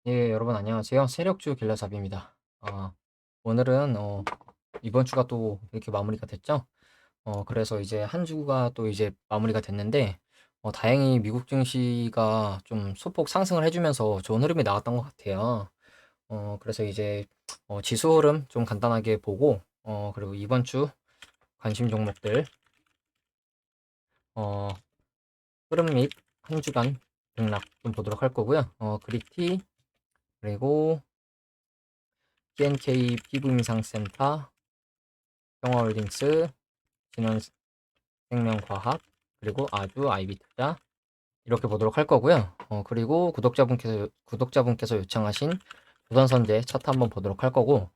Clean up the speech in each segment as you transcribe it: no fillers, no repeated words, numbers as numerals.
예, 여러분 안녕하세요. 세력주 길라잡이입니다. 오늘은 이번 주가 또 이렇게 마무리가 됐죠. 그래서 이제 한 주가 또 이제 마무리가 됐는데 다행히 미국 증시가 좀 소폭 상승을 해주면서 좋은 흐름이 나왔던 것 같아요. 그래서 이제 지수 흐름 좀 간단하게 보고 그리고 이번 주 관심 종목들 어, 흐름 및 한 주간 등락 좀 보도록 할 거고요. 그리티 그리고 TNK 피부임상센터 평화홀딩스, 신한생명과학, 그리고 아주 아이비투자 이렇게 보도록 할 거고요. 그리고 구독자분께서 요청하신 조선선제 차트 한번 보도록 할 거고,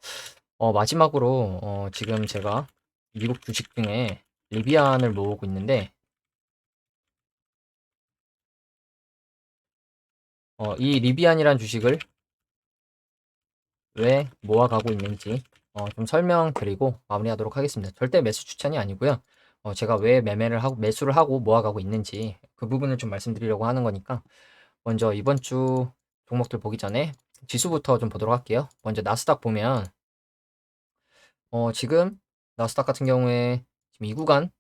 마지막으로 지금 제가 미국 주식 중에 리비안을 모으고 있는데, 이 리비안이란 주식을 왜 모아가고 있는지 좀 설명드리고 마무리하도록 하겠습니다. 절대 매수 추천이 아니고요. 제가 왜 매수를 하고 모아가고 있는지 그 부분을 좀 말씀드리려고 하는 거니까 먼저 이번 주 종목들 보기 전에 지수부터 좀 보도록 할게요. 먼저 나스닥 보면 지금 나스닥 같은 경우에 지금 이 구간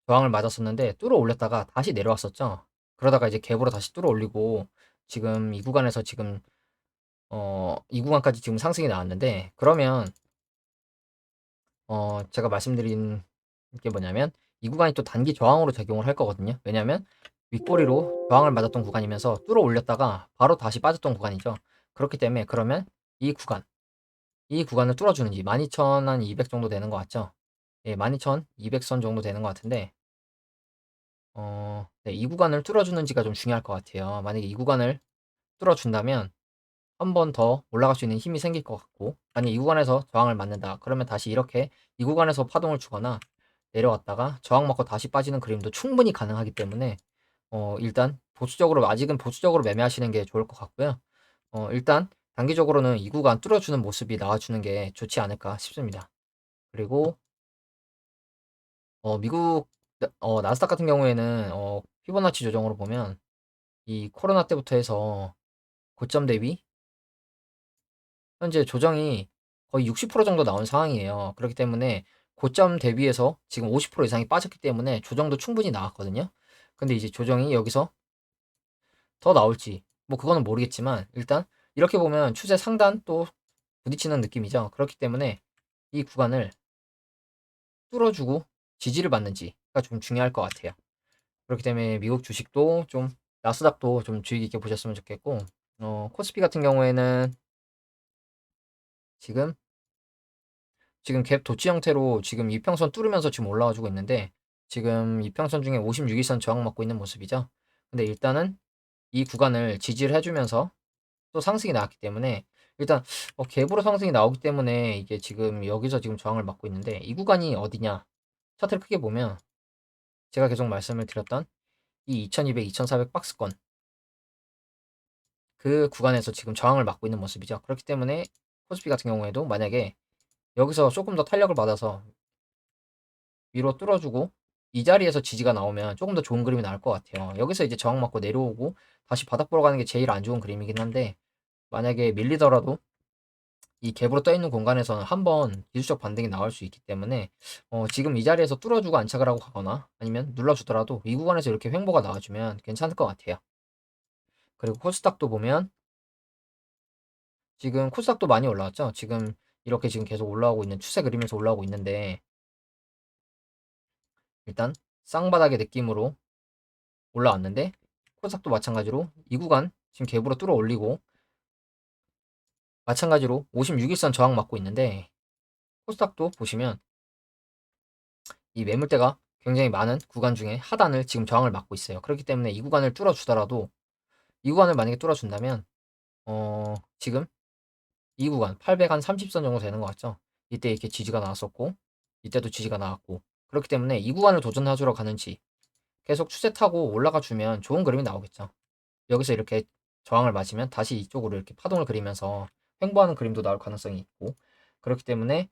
저항을 맞았었는데 뚫어 올렸다가 다시 내려왔었죠. 그러다가 이제 갭으로 다시 뚫어 올리고 지금 이 구간에서 지금 이 구간까지 지금 상승이 나왔는데 그러면 제가 말씀드린 게 뭐냐면 이 구간이 또 단기 저항으로 작용을 할 거거든요. 왜냐면 윗꼬리로 저항을 맞았던 구간이면서 뚫어 올렸다가 바로 다시 빠졌던 구간이죠. 그렇기 때문에 그러면 이 구간, 이 구간을 뚫어주는지 12,200 정도 되는 것 같죠? 예, 12,200선 정도 되는 것 같은데 네, 이 구간을 뚫어주는지가 좀 중요할 것 같아요. 만약에 이 구간을 뚫어준다면 한 번 더 올라갈 수 있는 힘이 생길 것 같고 만약 이 구간에서 저항을 맞는다 그러면 다시 이렇게 이 구간에서 파동을 주거나 내려왔다가 저항 맞고 다시 빠지는 그림도 충분히 가능하기 때문에 일단 보수적으로 아직은 보수적으로 매매하시는 게 좋을 것 같고요. 일단 단기적으로는 이 구간 뚫어주는 모습이 나와주는 게 좋지 않을까 싶습니다. 그리고 미국 나스닥 같은 경우에는 피보나치 조정으로 보면 이 코로나 때부터 해서 고점 대비 현재 조정이 거의 60% 정도 나온 상황이에요. 그렇기 때문에 고점 대비해서 지금 50% 이상이 빠졌기 때문에 조정도 충분히 나왔거든요. 근데 이제 조정이 여기서 더 나올지 뭐 그거는 모르겠지만 일단 이렇게 보면 추세 상단 또 부딪히는 느낌이죠. 그렇기 때문에 이 구간을 뚫어주고 지지를 받는지가 좀 중요할 것 같아요. 그렇기 때문에 미국 주식도 좀 나스닥도 좀 주의 깊게 보셨으면 좋겠고 코스피 같은 경우에는 지금 갭 도치 형태로 지금 이평선 뚫으면서 지금 올라와 주고 있는데 지금 이평선 중에 56일선 저항 맞고 있는 모습이죠. 근데 일단은 이 구간을 지지를 해주면서 또 상승이 나왔기 때문에 일단 갭으로 상승이 나오기 때문에 이게 지금 여기서 지금 저항을 맞고 있는데 이 구간이 어디냐 차트를 크게 보면 제가 계속 말씀을 드렸던 이 2200, 2400 박스권 그 구간에서 지금 저항을 맞고 있는 모습이죠. 그렇기 때문에 코스피 같은 경우에도 만약에 여기서 조금 더 탄력을 받아서 위로 뚫어주고 이 자리에서 지지가 나오면 조금 더 좋은 그림이 나올 것 같아요. 여기서 이제 저항 맞고 내려오고 다시 바닥 보러 가는 게 제일 안 좋은 그림이긴 한데 만약에 밀리더라도 이 갭으로 떠 있는 공간에서는 한번 기술적 반등이 나올 수 있기 때문에 지금 이 자리에서 뚫어주고 안착을 하고 가거나 아니면 눌러주더라도 이 구간에서 이렇게 횡보가 나와주면 괜찮을 것 같아요. 그리고 코스닥도 보면 지금 코스닥도 많이 올라왔죠. 지금 이렇게 지금 계속 올라오고 있는 추세 그리면서 올라오고 있는데 일단 쌍바닥의 느낌으로 올라왔는데 코스닥도 마찬가지로 이 구간 지금 갭으로 뚫어 올리고 마찬가지로 56일선 저항 맞고 있는데 코스닥도 보시면 이 매물대가 굉장히 많은 구간 중에 하단을 지금 저항을 맞고 있어요. 그렇기 때문에 이 구간을 뚫어주더라도 이 구간을 만약에 뚫어준다면 지금 이 구간 830선 정도 되는 것 같죠. 이때 이렇게 지지가 나왔었고 이때도 지지가 나왔고 그렇기 때문에 이 구간을 도전해주러 가는지 계속 추세 타고 올라가 주면 좋은 그림이 나오겠죠. 여기서 이렇게 저항을 맞으면 다시 이쪽으로 이렇게 파동을 그리면서 횡보하는 그림도 나올 가능성이 있고 그렇기 때문에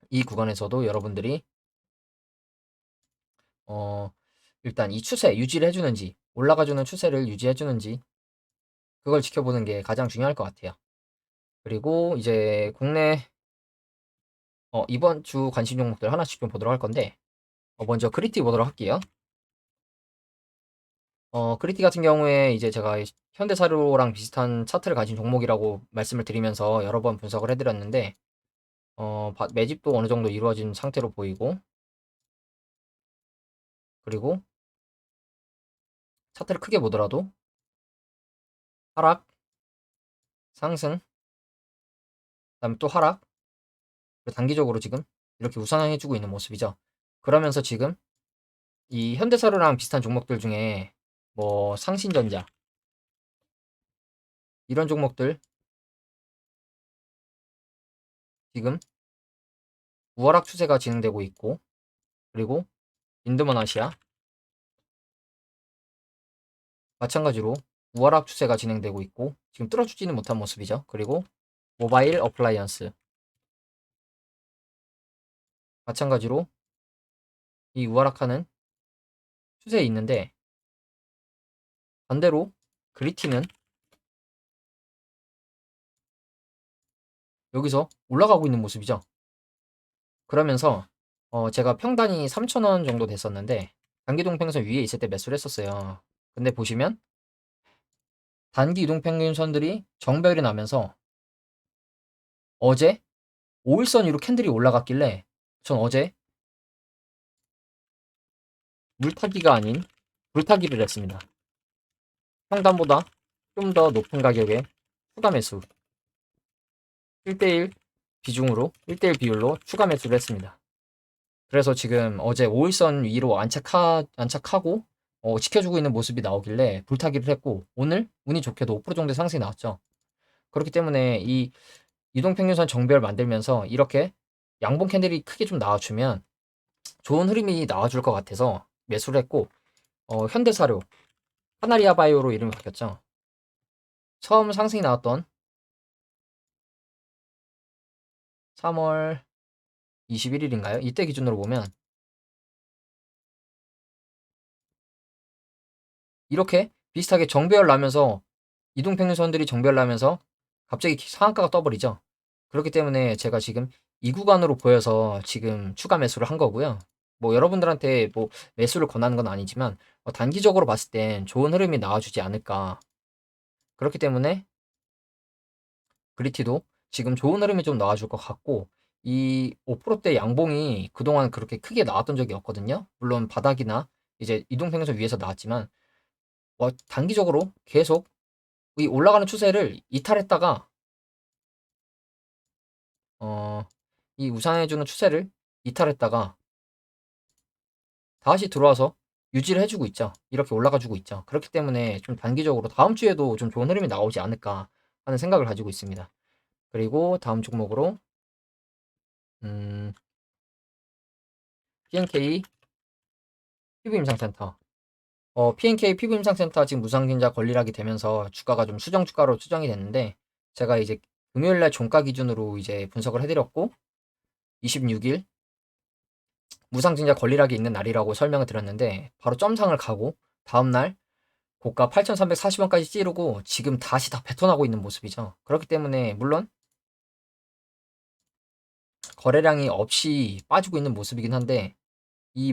이 구간에서도 여러분들이 어 일단 이 추세 유지를 해주는지 올라가주는 추세를 유지해주는지 그걸 지켜보는 게 가장 중요할 것 같아요. 그리고 이제 국내 이번 주 관심 종목들 하나씩 좀 보도록 할 건데 먼저 그리티 보도록 할게요. 그리티 같은 경우에 이제 제가 현대사료랑 비슷한 차트를 가진 종목이라고 말씀을 드리면서 여러 번 분석을 해드렸는데 매집도 어느 정도 이루어진 상태로 보이고, 그리고 차트를 크게 보더라도 하락, 상승, 그다음에 또 하락, 그리고 단기적으로 지금 이렇게 우상향해주고 있는 모습이죠. 그러면서 지금 이 현대사료랑 비슷한 종목들 중에 뭐 상신전자 이런 종목들 지금 우하락 추세가 진행되고 있고, 그리고 인드모나시아 마찬가지로 우하락 추세가 진행되고 있고 지금 뚫어주지는 못한 모습이죠. 그리고 모바일 어플라이언스 마찬가지로 이 우하락하는 추세에 있는데, 반대로 그리티는 여기서 올라가고 있는 모습이죠. 그러면서 제가 평단이 3,000원 정도 됐었는데 단기 이동평균선 위에 있을 때 매수를 했었어요. 근데 보시면 단기 이동평균선들이 정배열이 나면서 어제 5일선 위로 캔들이 올라갔길래 전 어제 물타기가 아닌 불타기를 했습니다. 평단보다 좀 더 높은 가격에 추가 매수 1대1 비중으로 1대1 비율로 추가 매수를 했습니다. 그래서 지금 어제 5일선 위로 안착하고 지켜주고 있는 모습이 나오길래 불타기를 했고, 오늘 운이 좋게도 5% 정도 상승이 나왔죠. 그렇기 때문에 이 이동평균선 정배열 만들면서 이렇게 양봉 캔들이 크게 좀 나와주면 좋은 흐름이 나와줄 것 같아서 매수를 했고, 현대사료 하나리아 바이오로 이름이 바뀌었죠. 처음 상승이 나왔던 3월 21일인가요? 이때 기준으로 보면 이렇게 비슷하게 정배열 나면서 이동평균선들이 정배열 나면서 갑자기 상한가가 떠버리죠. 그렇기 때문에 제가 지금 이 구간으로 보여서 지금 추가 매수를 한 거고요. 뭐 여러분들한테 뭐 매수를 권하는 건 아니지만 단기적으로 봤을 땐 좋은 흐름이 나와주지 않을까. 그렇기 때문에 그리티도 지금 좋은 흐름이 좀 나와줄 것 같고, 이 5%대 양봉이 그동안 그렇게 크게 나왔던 적이 없거든요. 물론 바닥이나 이제 이동평균선 위에서 나왔지만 단기적으로 계속 이 올라가는 추세를 이탈했다가 어, 이 우상해주는 추세를 이탈했다가 다시 들어와서 유지를 해주고 있죠. 이렇게 올라가주고 있죠. 그렇기 때문에 좀 단기적으로 다음 주에도 좀 좋은 흐름이 나오지 않을까 하는 생각을 가지고 있습니다. 그리고 다음 종목으로 음, PNK 피부임상센터. PNK 피부임상센터 지금 무상증자 권리락이 되면서 주가가 좀 수정 주가로 추정이 됐는데, 제가 이제 금요일날 종가 기준으로 이제 분석을 해드렸고 26일 무상증자 권리락이 있는 날이라고 설명을 드렸는데 바로 점상을 가고 다음날 고가 8,340원까지 찌르고 지금 다시 다 뱉어나고 있는 모습이죠. 그렇기 때문에 물론 거래량이 없이 빠지고 있는 모습이긴 한데,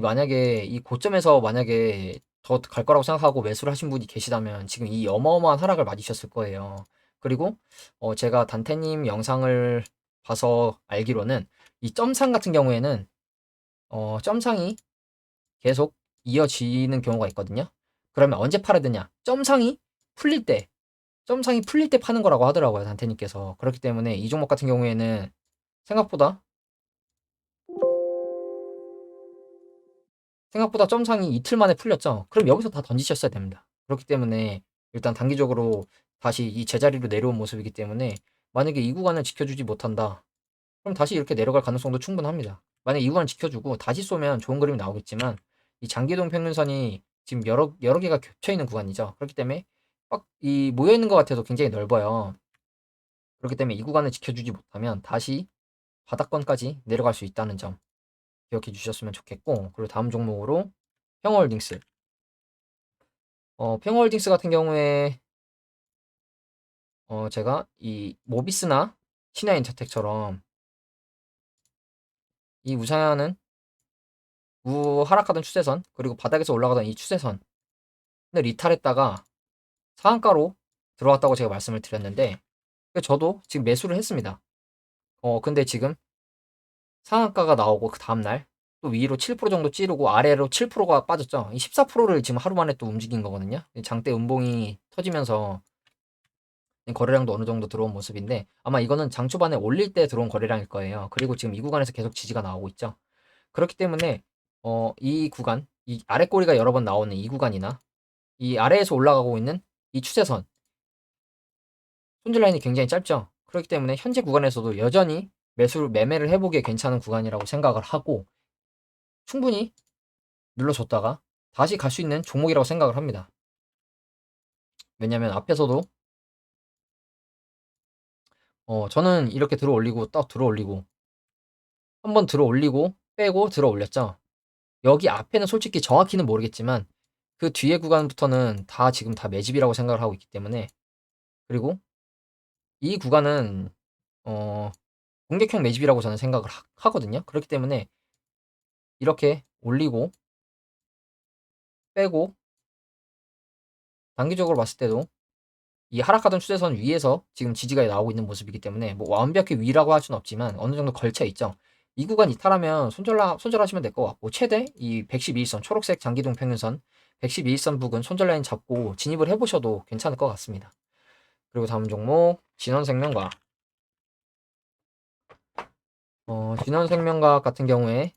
만약에 이 고점에서 만약에 더 갈 거라고 생각하고 매수를 하신 분이 계시다면 지금 이 어마어마한 하락을 맞으셨을 거예요. 그리고 제가 단테님 영상을 봐서 알기로는 이 점상 같은 경우에는 점상이 계속 이어지는 경우가 있거든요. 그러면 언제 팔아야 되냐? 풀릴 때, 점상이 풀릴 때 파는 거라고 하더라고요, 단테님께서. 그렇기 때문에 이 종목 같은 경우에는 생각보다 점상이 이틀 만에 풀렸죠. 그럼 여기서 다 던지셨어야 됩니다. 그렇기 때문에 일단 단기적으로 다시 이 제자리로 내려온 모습이기 때문에 만약에 이 구간을 지켜주지 못한다, 그럼 다시 이렇게 내려갈 가능성도 충분합니다. 만약에 이 구간을 지켜주고 다시 쏘면 좋은 그림이 나오겠지만 이 장기동 평균선이 지금 여러 개가 겹쳐 있는 구간이죠. 그렇기 때문에 막 이 모여 있는 것 같아도 굉장히 넓어요. 그렇기 때문에 이 구간을 지켜주지 못하면 다시 바닥권까지 내려갈 수 있다는 점 기억해 주셨으면 좋겠고, 그리고 다음 종목으로 평호홀딩스. 평호홀딩스 같은 경우에 제가 이 모비스나 신화인터텍처럼 이 우상향하는 하락하던 추세선, 그리고 바닥에서 올라가던 이 추세선을 이탈했다가 상한가로 들어왔다고 제가 말씀을 드렸는데, 저도 지금 매수를 했습니다. 근데 지금 상한가가 나오고 그 다음날 또 위로 7% 정도 찌르고 아래로 7%가 빠졌죠. 이 14%를 지금 하루 만에 또 움직인 거거든요. 장대 음봉이 터지면서 거래량도 어느 정도 들어온 모습인데, 아마 이거는 장 초반에 올릴 때 들어온 거래량일 거예요. 그리고 지금 이 구간에서 계속 지지가 나오고 있죠. 그렇기 때문에 이 구간, 이 아래 꼬리가 여러 번 나오는 이 구간이나 이 아래에서 올라가고 있는 이 추세선, 손절 라인이 굉장히 짧죠. 그렇기 때문에 현재 구간에서도 여전히 매매를 해보기에 괜찮은 구간이라고 생각을 하고, 충분히 눌러줬다가 다시 갈 수 있는 종목이라고 생각을 합니다. 왜냐면 앞에서도 저는 이렇게 들어 올리고 딱 들어 올리고 한번 들어 올리고 빼고 들어 올렸죠. 여기 앞에는 솔직히 정확히는 모르겠지만 그 뒤에 구간부터는 다 지금 다 매집이라고 생각을 하고 있기 때문에, 그리고 이 구간은 공격형 매집이라고 저는 생각을 하거든요. 그렇기 때문에 이렇게 올리고 빼고 단기적으로 봤을 때도 이 하락하던 추세선 위에서 지금 지지가 나오고 있는 모습이기 때문에 뭐 완벽히 위라고 할 수는 없지만 어느 정도 걸쳐 있죠. 이 구간 이탈하면 손절하시면 될 것 같고, 최대 이 112일선 초록색 장기동 평균선 112일선 부근 손절 라인 잡고 진입을 해보셔도 괜찮을 것 같습니다. 그리고 다음 종목 진원생명과학. 진원생명과학 같은 경우에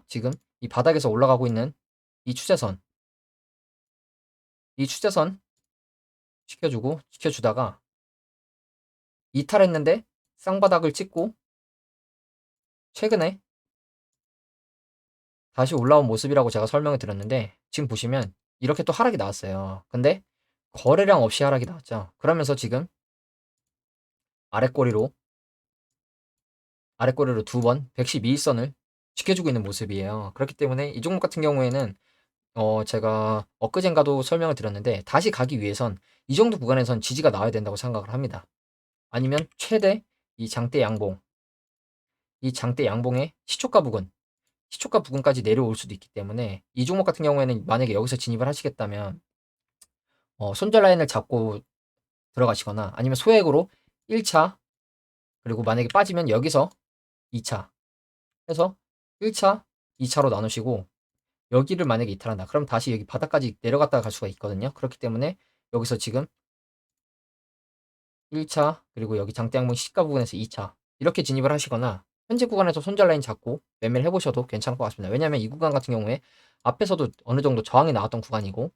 지금 이 바닥에서 올라가고 있는 이 추세선, 이 추세선 지켜주다가 이탈했는데 쌍바닥을 찍고 최근에 다시 올라온 모습이라고 제가 설명을 드렸는데, 지금 보시면 이렇게 또 하락이 나왔어요. 근데 거래량 없이 하락이 나왔죠. 그러면서 지금 아래꼬리로 두 번 112일선을 지켜주고 있는 모습이에요. 그렇기 때문에 이 종목 같은 경우에는 제가 엊그젠가도 설명을 드렸는데, 다시 가기 위해선 이 정도 구간에선 지지가 나와야 된다고 생각을 합니다. 아니면 최대 이 장대 양봉의 시초가 부근까지 내려올 수도 있기 때문에, 이 종목 같은 경우에는 만약에 여기서 진입을 하시겠다면 손절 라인을 잡고 들어가시거나 아니면 소액으로 1차, 그리고 만약에 빠지면 여기서 2차 해서 1차, 2차로 나누시고, 여기를 만약에 이탈한다. 그럼 다시 여기 바닥까지 내려갔다가 갈 수가 있거든요. 그렇기 때문에 여기서 지금 1차, 그리고 여기 장대양봉 시가 부분에서 2차 이렇게 진입을 하시거나 현재 구간에서 손절 라인 잡고 매매를 해보셔도 괜찮을 것 같습니다. 왜냐하면 이 구간 같은 경우에 앞에서도 어느 정도 저항이 나왔던 구간이고,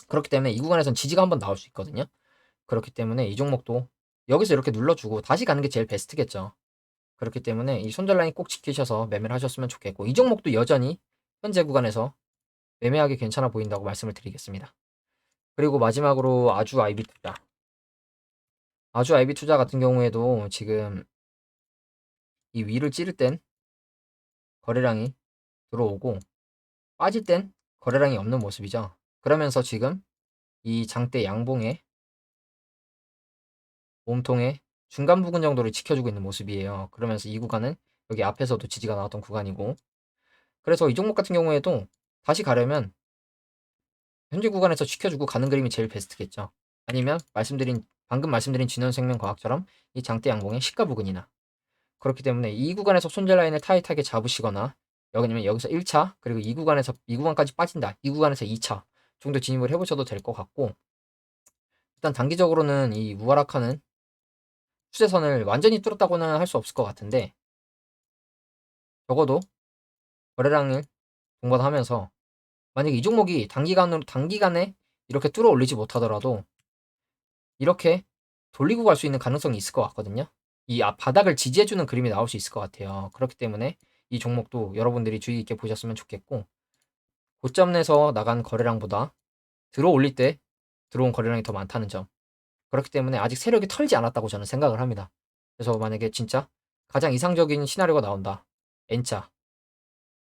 그렇기 때문에 이 구간에서는 지지가 한번 나올 수 있거든요. 그렇기 때문에 이 종목도 여기서 이렇게 눌러주고 다시 가는 게 제일 베스트겠죠. 그렇기 때문에 이 손절 라인 꼭 지키셔서 매매를 하셨으면 좋겠고, 이 종목도 여전히 현재 구간에서 매매하기 괜찮아 보인다고 말씀을 드리겠습니다. 그리고 마지막으로 아주 아이비 투자 같은 경우에도 지금 이 위를 찌를 땐 거래량이 들어오고 빠질 땐 거래량이 없는 모습이죠. 그러면서 지금 이 장대 양봉의 몸통의 중간 부근 정도를 지켜주고 있는 모습이에요. 그러면서 이 구간은 여기 앞에서도 지지가 나왔던 구간이고, 그래서 이 종목 같은 경우에도 다시 가려면 현재 구간에서 지켜주고 가는 그림이 제일 베스트겠죠. 아니면 방금 말씀드린 진원생명과학처럼 이 장대 양봉의 시가 부근이나, 그렇기 때문에 이 구간에서 손절 라인을 타이트하게 잡으시거나, 여기서 1차, 그리고 이 구간까지 빠진다, 이 구간에서 2차 정도 진입을 해보셔도 될 것 같고, 일단 단기적으로는 이 우하락하는 추세선을 완전히 뚫었다고는 할 수 없을 것 같은데, 적어도 거래량을 동반하면서 만약에 이 종목이 단기간에 이렇게 뚫어 올리지 못하더라도 이렇게 돌리고 갈 수 있는 가능성이 있을 것 같거든요. 이 바닥을 지지해주는 그림이 나올 수 있을 것 같아요. 그렇기 때문에 이 종목도 여러분들이 주의 있게 보셨으면 좋겠고, 고점 내서 나간 거래량보다 들어 올릴 때 들어온 거래량이 더 많다는 점. 그렇기 때문에 아직 세력이 털지 않았다고 저는 생각을 합니다. 그래서 만약에 진짜 가장 이상적인 시나리오가 나온다. N자,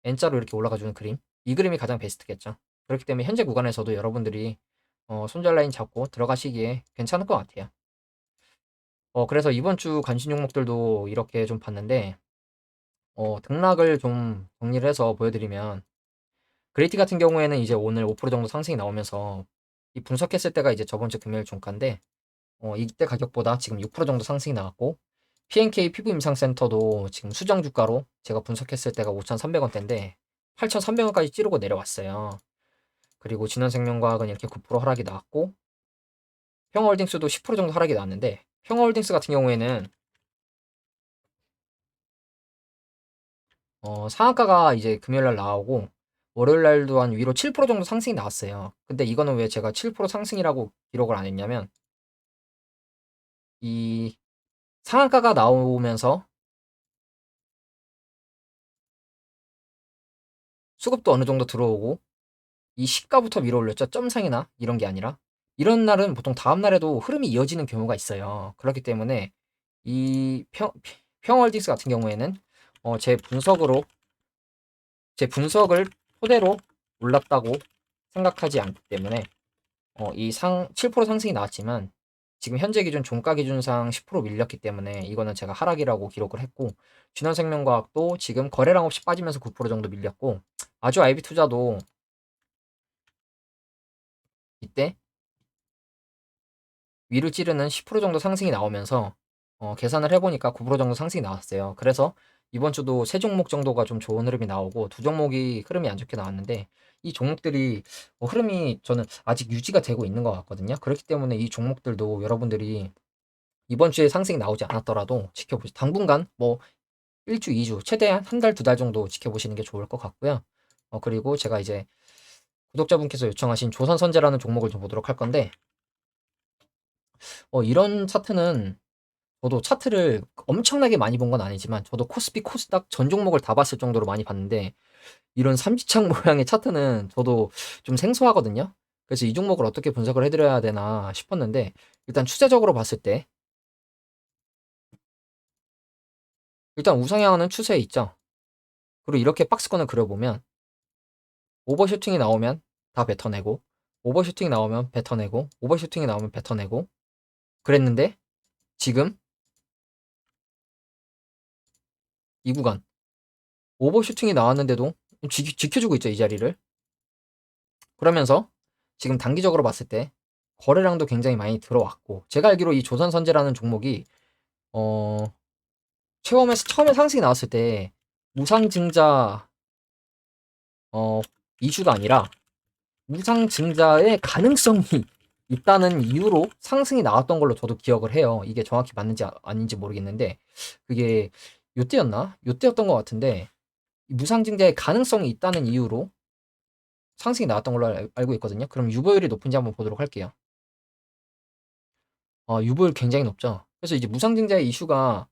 N자로 이렇게 올라가주는 그림. 이 그림이 가장 베스트겠죠. 그렇기 때문에 현재 구간에서도 여러분들이 손절 라인 잡고 들어가시기에 괜찮을 것 같아요. 그래서 이번 주 관심 종목들도 이렇게 좀 봤는데, 등락을 좀 정리를 해서 보여드리면, 그레이티 같은 경우에는 이제 오늘 5% 정도 상승이 나오면서, 이 분석했을 때가 이제 저번 주 금요일 종가인데, 이때 가격보다 지금 6% 정도 상승이 나왔고, P&K 피부임상센터도 지금 수정 주가로 제가 분석했을 때가 5,300원대인데, 8,300원까지 찌르고 내려왔어요. 그리고 진원생명과학은 이렇게 9% 하락이 나왔고, 평화홀딩스도 10% 정도 하락이 나왔는데, 평화홀딩스 같은 경우에는 상한가가 이제 금요일날 나오고 월요일날도 한 위로 7% 정도 상승이 나왔어요. 근데 이거는 왜 제가 7% 상승이라고 기록을 안 했냐면, 이 상한가가 나오면서 수급도 어느 정도 들어오고 이 시가부터 밀어 올렸죠. 점상이나 이런 게 아니라, 이런 날은 보통 다음 날에도 흐름이 이어지는 경우가 있어요. 그렇기 때문에 이 평월딩스 같은 경우에는 제 분석을 토대로 올랐다고 생각하지 않기 때문에, 이 7% 상승이 나왔지만 지금 현재 기준 종가 기준상 10% 밀렸기 때문에 이거는 제가 하락이라고 기록을 했고, 진원생명과학도 지금 거래량 없이 빠지면서 9% 정도 밀렸고, 아주 IB 투자도 이때 위를 찌르는 10% 정도 상승이 나오면서 계산을 해보니까 9% 정도 상승이 나왔어요. 그래서 이번 주도 세 종목 정도가 좀 좋은 흐름이 나오고 두 종목이 흐름이 안 좋게 나왔는데, 이 종목들이 흐름이 저는 아직 유지가 되고 있는 것 같거든요. 그렇기 때문에 이 종목들도 여러분들이 이번 주에 상승이 나오지 않았더라도 지켜보시, 당분간 뭐 1주, 2주, 최대한 한 달, 두 달 정도 지켜보시는 게 좋을 것 같고요. 그리고 제가 이제 구독자분께서 요청하신 조선선제라는 종목을 좀 보도록 할 건데, 이런 차트는 저도 차트를 엄청나게 많이 본 건 아니지만 저도 코스피, 코스닥 전 종목을 다 봤을 정도로 많이 봤는데, 이런 삼지창 모양의 차트는 저도 좀 생소하거든요. 그래서 이 종목을 어떻게 분석을 해드려야 되나 싶었는데, 일단 추세적으로 봤을 때 일단 우상향하는 추세에 있죠. 그리고 이렇게 박스권을 그려보면 오버슈팅이 나오면 다 뱉어내고, 오버슈팅이 나오면 뱉어내고, 오버슈팅이 나오면 뱉어내고 그랬는데, 지금 이 구간 오버슈팅이 나왔는데도 지켜주고 있죠, 이 자리를. 그러면서 지금 단기적으로 봤을 때 거래량도 굉장히 많이 들어왔고, 제가 알기로 이 조선선제라는 종목이 어 처음에 상승이 나왔을 때 무상증자 이슈가 아니라 무상증자의 가능성이 있다는 이유로 상승이 나왔던 걸로 저도 기억을 해요. 이게 정확히 맞는지 아닌지 모르겠는데, 그게 요때였나? 요때였던 것 같은데, 무상증자의 가능성이 있다는 이유로 상승이 나왔던 걸로 알고 있거든요. 그럼 유보율이 높은지 한번 보도록 할게요. 유보율 굉장히 높죠. 그래서 이제 무상증자의 이슈가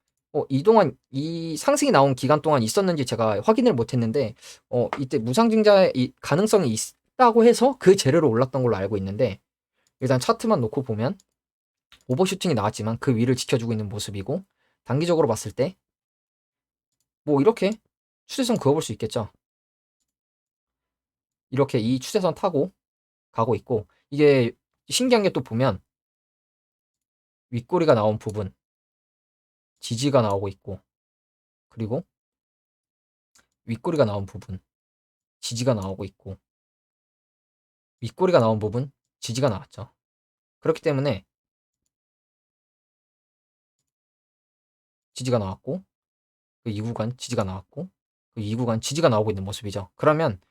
이동안 이 상승이 나온 기간 동안 있었는지 제가 확인을 못했는데, 이때 무상증자의 이 가능성이 있다고 해서 그 재료로 올랐던 걸로 알고 있는데, 일단 차트만 놓고 보면 오버슈팅이 나왔지만 그 위를 지켜주고 있는 모습이고, 단기적으로 봤을 때 뭐 이렇게 추세선 그어볼 수 있겠죠. 이렇게 이 추세선 타고 가고 있고, 이게 신기한 게 또 보면 윗꼬리가 나온 부분 지지가 나오고 있고, 그리고 윗꼬리가 나온 부분 지지가 나오고 있고, 윗꼬리가 나온 부분 지지가 나왔죠. 그렇기 때문에 지지가 나왔고, 그 이 구간 지지가 나왔고, 그 이 구간 지지가 나오고 있는 모습이죠. 그러면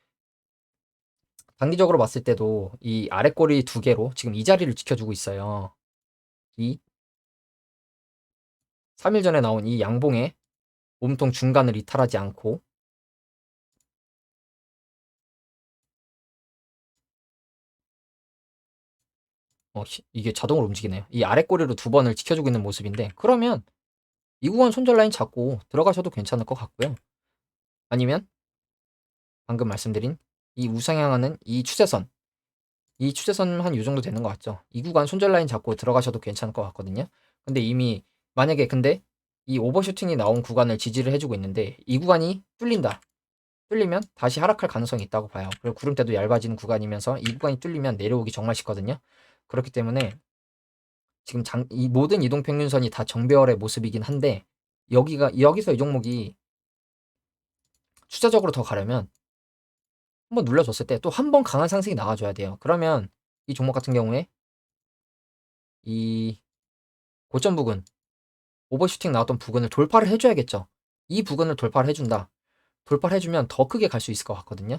단기적으로 봤을 때도 이 아래 꼬리 두 개로 지금 이 자리를 지켜주고 있어요. 이 3일 전에 나온 이 양봉의 몸통 중간을 이탈하지 않고, 이게 자동으로 움직이네요. 이 아래 꼬리로 두 번을 지켜주고 있는 모습인데, 그러면 이 구간 손절 라인 잡고 들어가셔도 괜찮을 것 같고요. 아니면 방금 말씀드린 이 우상향하는 이 추세선 한 요 정도 되는 것 같죠. 이 구간 손절 라인 잡고 들어가셔도 괜찮을 것 같거든요. 근데 이미 만약에 근데 이 오버슈팅이 나온 구간을 지지를 해주고 있는데 이 구간이 뚫린다. 뚫리면 다시 하락할 가능성이 있다고 봐요. 그리고 구름대도 얇아지는 구간이면서 이 구간이 뚫리면 내려오기 정말 쉽거든요. 그렇기 때문에 지금 이 모든 이동평균선이 다 정배열의 모습이긴 한데 여기서 이 종목이 추세적으로 더 가려면 한번 눌러줬을 때 또 한 번 강한 상승이 나와줘야 돼요. 그러면 이 종목 같은 경우에 이 고점 부근, 오버슈팅 나왔던 부근을 돌파를 해줘야겠죠. 이 부근을 돌파를 해준다. 돌파를 해주면 더 크게 갈 수 있을 것 같거든요.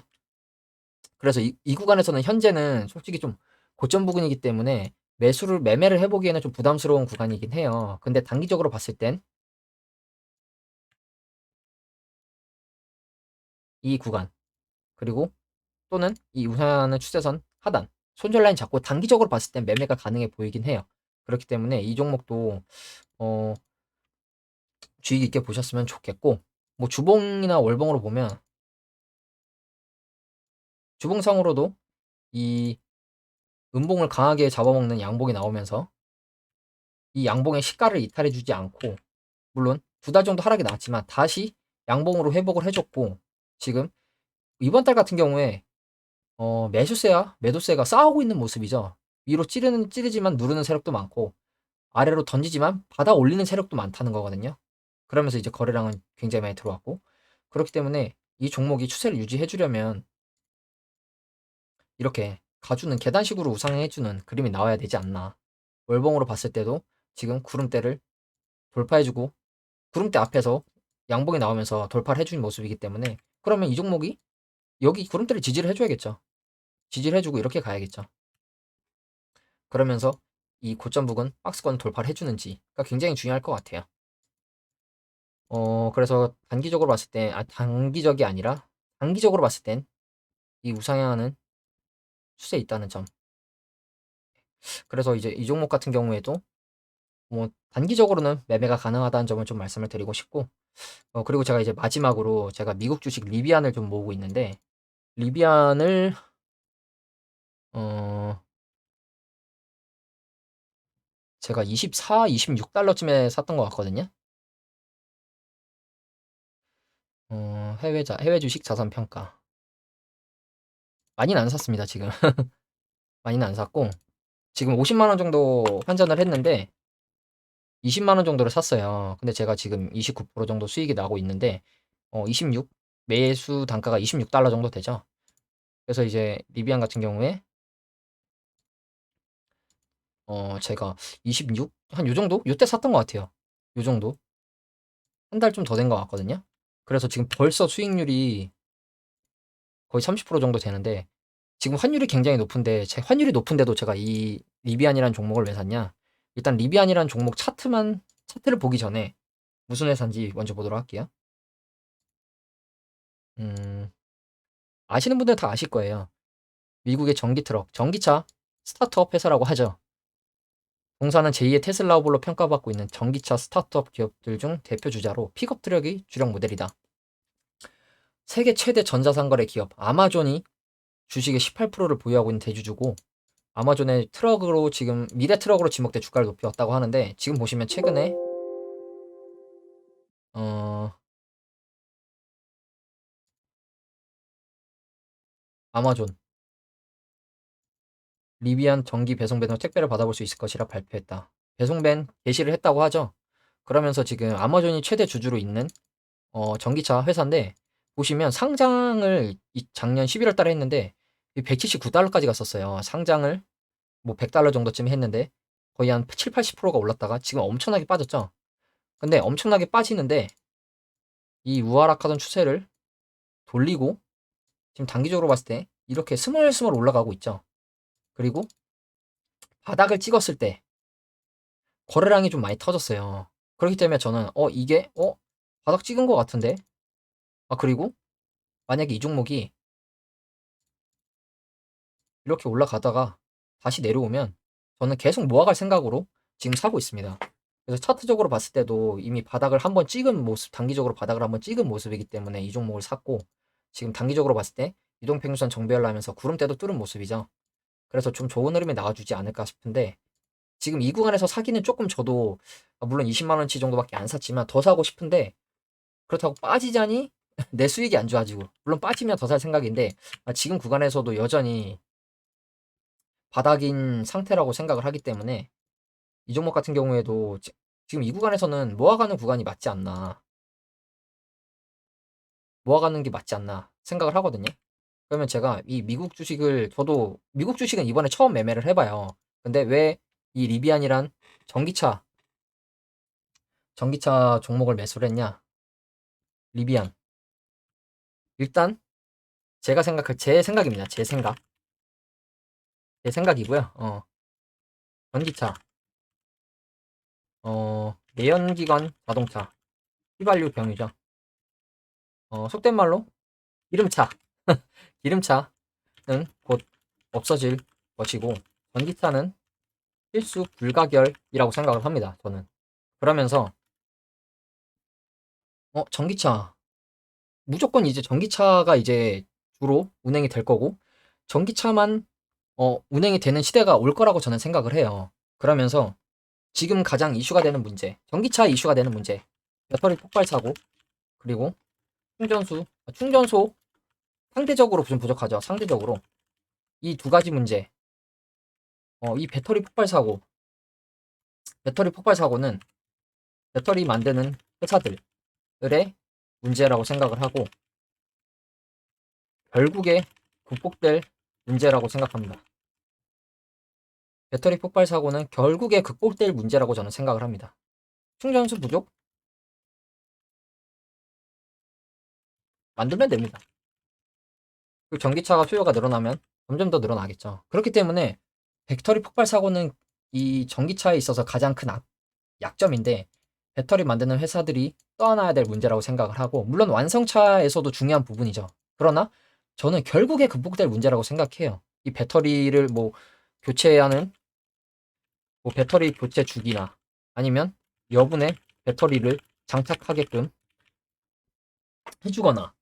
그래서 이 구간에서는 현재는 솔직히 좀 고점 부근이기 때문에 매매를 해보기에는 좀 부담스러운 구간이긴 해요. 근데 단기적으로 봤을 땐 이 구간, 그리고 또는 이 우상향하는 추세선 하단, 손절 라인 잡고 단기적으로 봤을 땐 매매가 가능해 보이긴 해요. 그렇기 때문에 이 종목도 어, 주의 깊게 보셨으면 좋겠고, 뭐 주봉이나 월봉으로 보면 주봉상으로도 이 음봉을 강하게 잡아먹는 양봉이 나오면서 이 양봉의 시가를 이탈해주지 않고, 물론 두 달 정도 하락이 나왔지만 다시 양봉으로 회복을 해줬고, 지금 이번 달 같은 경우에 매수세와 매도세가 싸우고 있는 모습이죠. 위로 찌르지만 누르는 세력도 많고, 아래로 던지지만 받아 올리는 세력도 많다는 거거든요. 그러면서 이제 거래량은 굉장히 많이 들어왔고, 그렇기 때문에 이 종목이 추세를 유지해 주려면 이렇게 가주는 계단식으로 우상해 주는 그림이 나와야 되지 않나. 월봉으로 봤을 때도 지금 구름대를 돌파해 주고, 구름대 앞에서 양봉이 나오면서 돌파를 해주는 모습이기 때문에, 그러면 이 종목이 여기 구름대를 지지를 해줘야겠죠. 지지를 해주고 이렇게 가야겠죠. 그러면서 이 고점 부근 박스권 돌파를 해주는지가 굉장히 중요할 것 같아요. 그래서 단기적으로 봤을 때, 단기적이 아니라 단기적으로 봤을 땐 이 우상향하는 추세에 있다는 점. 그래서 이제 이 종목 같은 경우에도 뭐 단기적으로는 매매가 가능하다는 점을 좀 말씀을 드리고 싶고, 그리고 제가 이제 마지막으로 제가 미국 주식 리비안을 좀 모으고 있는데, 리비안을 어, 제가 24, 26달러쯤에 샀던 것 같거든요. 해외 주식 자산 평가. 많이는 안 샀습니다, 지금. 많이는 안 샀고, 지금 50만 원 정도 환전을 했는데, 20만 원 정도를 샀어요. 근데 제가 지금 29% 정도 수익이 나고 있는데, 26, 매수 단가가 26달러 정도 되죠. 그래서 이제 리비안 같은 경우에, 제가 26? 한 요 정도? 요때 샀던 것 같아요. 요 정도? 한 달 좀 더 된 것 같거든요. 그래서 지금 벌써 수익률이 거의 30% 정도 되는데, 지금 환율이 굉장히 높은데, 제 환율이 높은데도 제가 이 리비안이라는 종목을 왜 샀냐? 일단 리비안이라는 종목 차트를 보기 전에 무슨 회사인지 먼저 보도록 할게요. 음, 아시는 분들은 다 아실 거예요. 미국의 전기차 스타트업 회사라고 하죠. 동사는 제2의 테슬라 후보로 평가받고 있는 전기차 스타트업 기업들 중 대표 주자로 픽업 트럭이 주력 모델이다. 세계 최대 전자상거래 기업 아마존이 주식의 18%를 보유하고 있는 대주주고, 아마존의 트럭으로 지금 미래 트럭으로 지목돼 주가를 높였다고 하는데, 지금 보시면 최근에 어, 아마존 리비안 전기 배송밴으로 택배를 받아볼 수 있을 것이라 발표했다. 배송밴 게시를 했다고 하죠. 그러면서 지금 아마존이 최대 주주로 있는 전기차 회사인데, 보시면 상장을 작년 11월 달에 했는데 179달러까지 갔었어요. 상장을 뭐 100달러 정도쯤 했는데 거의 한 7, 80%가 올랐다가 지금 엄청나게 빠졌죠. 근데 엄청나게 빠지는데 이 우하락하던 추세를 돌리고 지금 단기적으로 봤을 때 이렇게 스멀스멀 올라가고 있죠. 그리고 바닥을 찍었을 때 거래량이 좀 많이 터졌어요. 그렇기 때문에 저는 이게 바닥 찍은 것 같은데, 그리고 만약에 이 종목이 이렇게 올라가다가 다시 내려오면 저는 계속 모아갈 생각으로 지금 사고 있습니다. 그래서 차트적으로 봤을 때도 이미 바닥을 한번 찍은 모습, 단기적으로 바닥을 한번 찍은 모습이기 때문에 이 종목을 샀고, 지금 단기적으로 봤을 때 이동평균선 정배열 나면서 구름대도 뚫은 모습이죠. 그래서 좀 좋은 흐름이 나와주지 않을까 싶은데, 지금 이 구간에서 사기는 조금 저도 물론 20만 원치 정도밖에 안 샀지만 더 사고 싶은데, 그렇다고 빠지자니 내 수익이 안 좋아지고. 물론 빠지면 더 살 생각인데 지금 구간에서도 여전히 바닥인 상태라고 생각을 하기 때문에 이 종목 같은 경우에도 지금 이 구간에서는 모아가는 구간이 맞지 않나. 모아가는 게 맞지 않나 생각을 하거든요. 그러면 제가 이 미국 주식을 저도 미국 주식은 이번에 처음 매매를 해봐요. 근데 왜 이 리비안이란 전기차 종목을 매수를 했냐? 리비안. 일단 제가 생각할 제 생각입니다. 제 생각이고요. 전기차, 내연기관 자동차, 휘발유 경유죠. 속된 말로 기름차. 기름차는 곧 없어질 것이고 전기차는 필수 불가결이라고 생각을 합니다. 저는. 그러면서 전기차 무조건 이제 전기차가 이제 주로 운행이 될 거고 전기차만 운행이 되는 시대가 올 거라고 저는 생각을 해요. 그러면서 지금 가장 이슈가 되는 문제, 전기차 이슈가 되는 문제, 배터리 폭발 사고, 그리고 충전소 상대적으로 좀 부족하죠. 상대적으로 이 두 가지 문제, 이 배터리 폭발 사고는 배터리 만드는 회사들의 문제라고 생각을 하고 결국에 극복될 문제라고 생각합니다. 배터리 폭발 사고는 결국에 극복될 문제라고 저는 생각을 합니다. 충전소 부족? 만들면 됩니다. 그 전기차가 수요가 늘어나면 점점 더 늘어나겠죠. 그렇기 때문에 배터리 폭발 사고는 이 전기차에 있어서 가장 큰 약점인데 배터리 만드는 회사들이 떠안아야 될 문제라고 생각을 하고 물론 완성차에서도 중요한 부분이죠. 그러나 저는 결국에 극복될 문제라고 생각해요. 이 배터리를 뭐 교체하는 뭐 배터리 교체 주기나 아니면 여분의 배터리를 장착하게끔 해주거나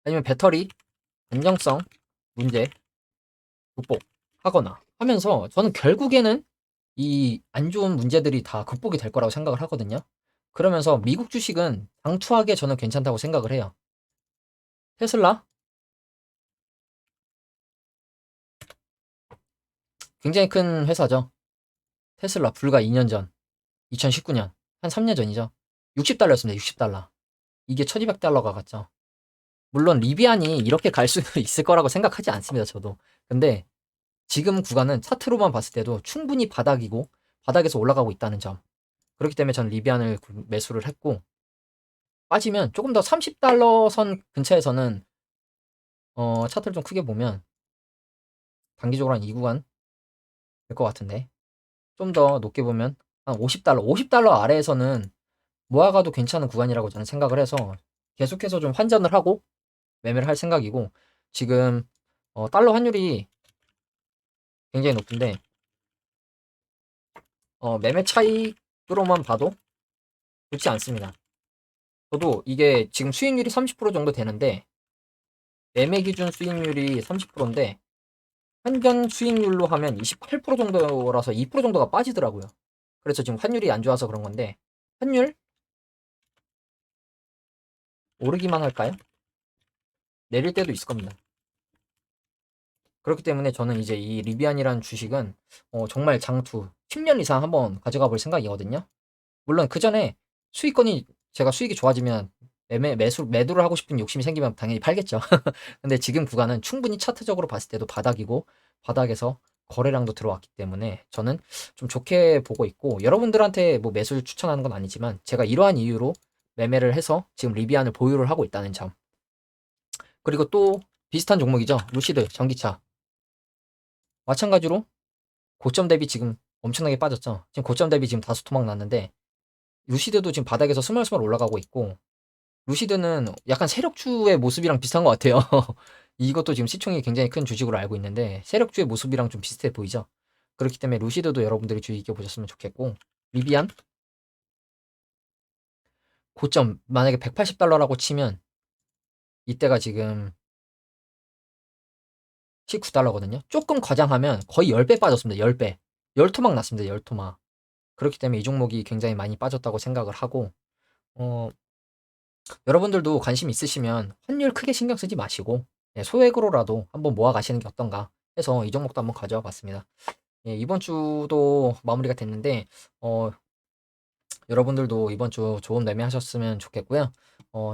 아니면 배터리 안정성 문제 극복하거나 하면서 저는 결국에는 이 안 좋은 문제들이 다 극복이 될 거라고 생각을 하거든요. 그러면서 미국 주식은 장투하게 저는 괜찮다고 생각을 해요. 테슬라 굉장히 큰 회사죠. 테슬라 불과 2년 전, 2019년 한 3년 전이죠. 60달러였습니다. 60달러. 이게 1200달러가 갔죠. 물론 리비안이 이렇게 갈 수 있을 거라고 생각하지 않습니다. 저도. 근데 지금 구간은 차트로만 봤을 때도 충분히 바닥이고 바닥에서 올라가고 있다는 점. 그렇기 때문에 저는 리비안을 매수를 했고 빠지면 조금 더 30달러 선 근처에서는 차트를 좀 크게 보면 단기적으로 한 이 구간 될 것 같은데 좀 더 높게 보면 한 50달러 아래에서는 모아가도 괜찮은 구간이라고 저는 생각을 해서 계속해서 좀 환전을 하고 매매를 할 생각이고 지금 달러 환율이 굉장히 높은데 매매 차익으로만 봐도 좋지 않습니다. 저도 이게 지금 수익률이 30% 정도 되는데 매매 기준 수익률이 30%인데 환전 수익률로 하면 28% 정도라서 2% 정도가 빠지더라고요. 그래서 지금 환율이 안 좋아서 그런 건데 환율 오르기만 할까요? 내릴 때도 있을 겁니다. 그렇기 때문에 저는 이제 이 리비안이라는 주식은 정말 장투 10년 이상 한번 가져가 볼 생각이거든요. 물론 그 전에 수익권이 제가 수익이 좋아지면 매도를 하고 싶은 욕심이 생기면 당연히 팔겠죠. 근데 지금 구간은 충분히 차트적으로 봤을 때도 바닥이고 바닥에서 거래량도 들어왔기 때문에 저는 좀 좋게 보고 있고 여러분들한테 뭐 매수를 추천하는 건 아니지만 제가 이러한 이유로 매매를 해서 지금 리비안을 보유를 하고 있다는 점. 그리고 또 비슷한 종목이죠. 루시드 전기차. 마찬가지로 고점 대비 지금 엄청나게 빠졌죠. 지금 고점 대비 지금 다소 토막 났는데 루시드도 지금 바닥에서 스멀스멀 올라가고 있고 루시드는 약간 세력주의 모습이랑 비슷한 것 같아요. 이것도 지금 시총이 굉장히 큰 주식으로 알고 있는데 세력주의 모습이랑 좀 비슷해 보이죠. 그렇기 때문에 루시드도 여러분들이 주의 깊게 보셨으면 좋겠고 리비안 고점 만약에 180달러라고 치면 이때가 지금 19달러거든요. 조금 과장하면 거의 10배 빠졌습니다. 10배. 열토막 났습니다. 열토막. 그렇기 때문에 이 종목이 굉장히 많이 빠졌다고 생각을 하고 어, 여러분들도 관심 있으시면 환율 크게 신경 쓰지 마시고 예, 소액으로라도 한번 모아 가시는 게 어떤가 해서 이 종목도 한번 가져와 봤습니다. 예, 이번 주도 마무리가 됐는데 여러분들도 이번 주 좋은 매매하셨으면 좋겠고요.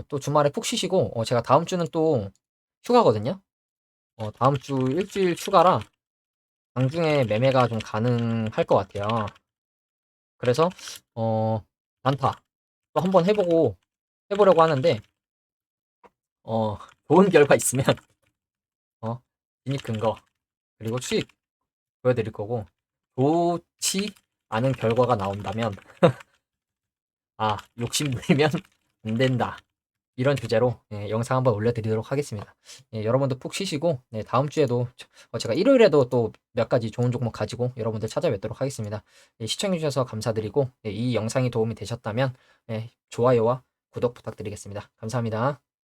또 주말에 푹 쉬시고 제가 다음 주는 또 휴가거든요. 다음 주 일주일 휴가라 장중에 매매가 좀 가능할 것 같아요. 그래서 어 단타 또 한번 해보려고 하는데 좋은 결과 있으면 진입 근거 그리고 수익 보여드릴 거고 좋지 않은 결과가 나온다면 욕심부리면 안 된다. 이런 주제로 예, 영상 한번 올려드리도록 하겠습니다. 예, 여러분도 푹 쉬시고 네, 다음 주에도 제가 일요일에도 또 몇 가지 좋은 종목 가지고 여러분들 찾아뵙도록 하겠습니다. 예, 시청해주셔서 감사드리고 예, 이 영상이 도움이 되셨다면 예, 좋아요와 구독 부탁드리겠습니다. 감사합니다.